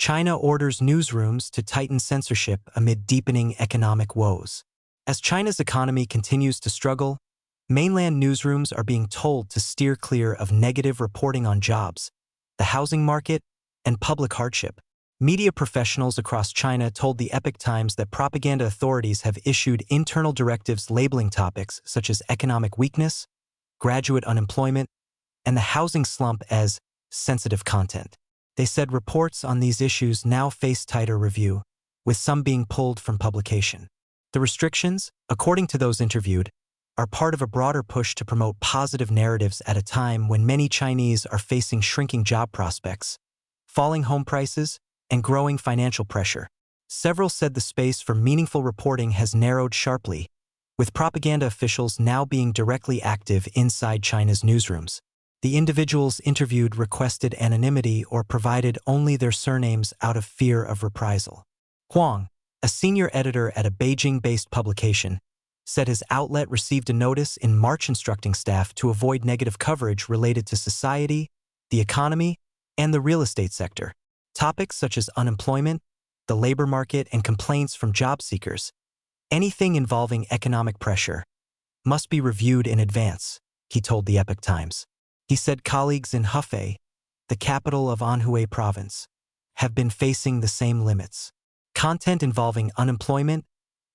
China orders newsrooms to tighten censorship amid deepening economic woes. As China's economy continues to struggle, mainland newsrooms are being told to steer clear of negative reporting on jobs, the housing market, and public hardship. Media professionals across China told the Epoch Times that propaganda authorities have issued internal directives labeling topics such as economic weakness, graduate unemployment, and the housing slump as sensitive content. They said reports on these issues now face tighter review, with some being pulled from publication. The restrictions, according to those interviewed, are part of a broader push to promote positive narratives at a time when many Chinese are facing shrinking job prospects, falling home prices, and growing financial pressure. Several said the space for meaningful reporting has narrowed sharply, with propaganda officials now being directly active inside China's newsrooms. The individuals interviewed requested anonymity or provided only their surnames out of fear of reprisal. Huang, a senior editor at a Beijing-based publication, said his outlet received a notice in March instructing staff to avoid negative coverage related to society, the economy, and the real estate sector. Topics such as unemployment, the labor market, and complaints from job seekers, anything involving economic pressure, must be reviewed in advance, he told the Epoch Times. He said colleagues in Hefei, the capital of Anhui province, have been facing the same limits. Content involving unemployment,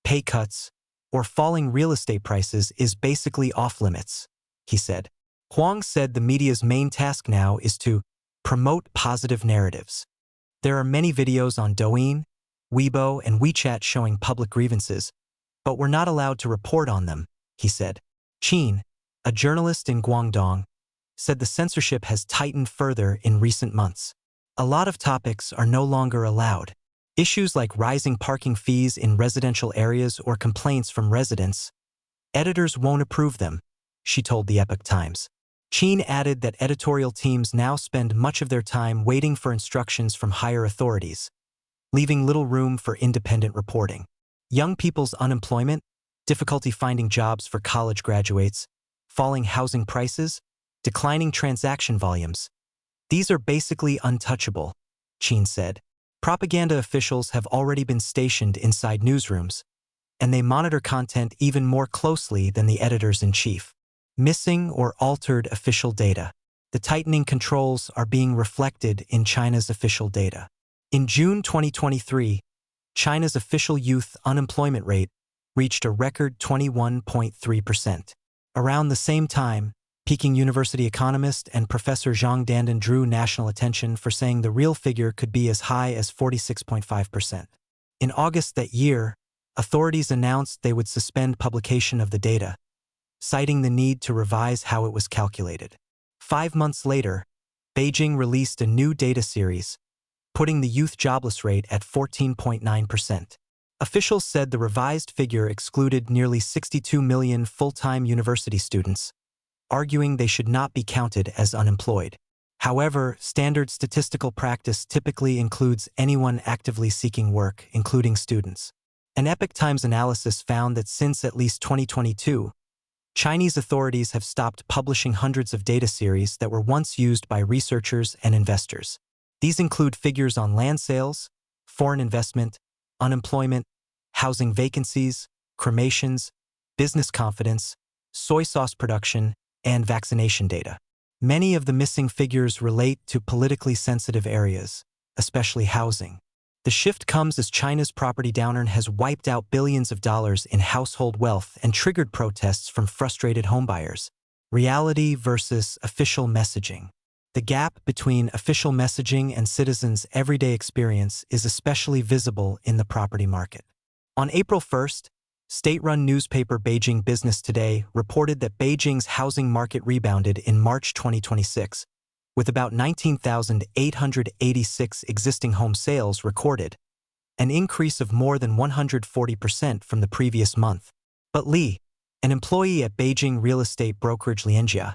pay cuts, or falling real estate prices is basically off-limits, he said. Huang said the media's main task now is to promote positive narratives. There are many videos on Douyin, Weibo, and WeChat showing public grievances, but we're not allowed to report on them, he said. Qin, a journalist in Guangdong, said the censorship has tightened further in recent months. A lot of topics are no longer allowed. Issues like rising parking fees in residential areas or complaints from residents, editors won't approve them, she told the Epoch Times. Qin added that editorial teams now spend much of their time waiting for instructions from higher authorities, leaving little room for independent reporting. Young people's unemployment, difficulty finding jobs for college graduates, falling housing prices, declining transaction volumes. These are basically untouchable, Qin said. Propaganda officials have already been stationed inside newsrooms, and they monitor content even more closely than the editors-in-chief. Missing or altered official data. The tightening controls are being reflected in China's official data. In June 2023, China's official youth unemployment rate reached a record 21.3%. Around the same time, Peking University economist and Professor Zhang Dandan drew national attention for saying the real figure could be as high as 46.5%. In August that year, authorities announced they would suspend publication of the data, citing the need to revise how it was calculated. 5 months later, Beijing released a new data series, putting the youth jobless rate at 14.9%. Officials said the revised figure excluded nearly 62 million full-time university students, arguing they should not be counted as unemployed. However, standard statistical practice typically includes anyone actively seeking work, including students. An Epoch Times analysis found that since at least 2022, Chinese authorities have stopped publishing hundreds of data series that were once used by researchers and investors. These include figures on land sales, foreign investment, unemployment, housing vacancies, cremations, business confidence, soy sauce production, and vaccination data. Many of the missing figures relate to politically sensitive areas, especially housing. The shift comes as China's property downturn has wiped out billions of dollars in household wealth and triggered protests from frustrated homebuyers. Reality versus official messaging. The gap between official messaging and citizens' everyday experience is especially visible in the property market. On April 1st, state-run newspaper Beijing Business Today reported that Beijing's housing market rebounded in March 2026, with about 19,886 existing home sales recorded, an increase of more than 140% from the previous month. But Li, an employee at Beijing real estate brokerage Lianjia,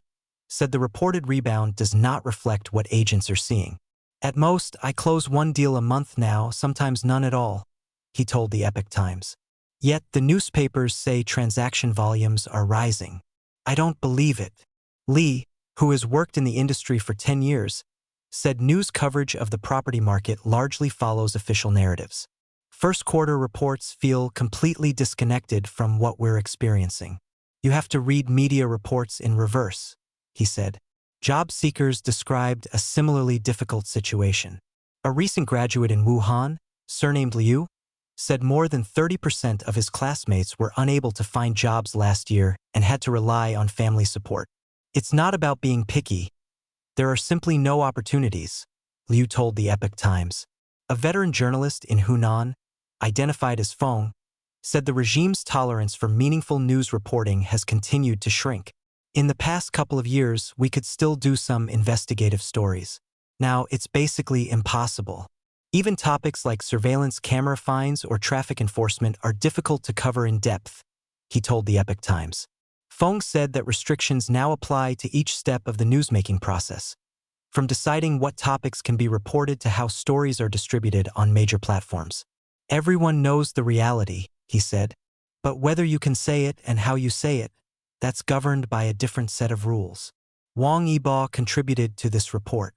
said the reported rebound does not reflect what agents are seeing. At most, I close one deal a month now, sometimes none at all, he told the Epoch Times. Yet the newspapers say transaction volumes are rising. I don't believe it. Li, who has worked in the industry for 10 years, said news coverage of the property market largely follows official narratives. First quarter reports feel completely disconnected from what we're experiencing. You have to read media reports in reverse, he said. Job seekers described a similarly difficult situation. A recent graduate in Wuhan, surnamed Liu, said more than 30% of his classmates were unable to find jobs last year and had to rely on family support. It's not about being picky. There are simply no opportunities, Liu told the Epoch Times. A veteran journalist in Hunan, identified as Feng, said the regime's tolerance for meaningful news reporting has continued to shrink. In the past couple of years, we could still do some investigative stories. Now, it's basically impossible. Even topics like surveillance camera finds or traffic enforcement are difficult to cover in depth, he told the Epoch Times. Feng said that restrictions now apply to each step of the newsmaking process, from deciding what topics can be reported to how stories are distributed on major platforms. Everyone knows the reality, he said, but whether you can say it and how you say it, that's governed by a different set of rules. Wang Yibo contributed to this report.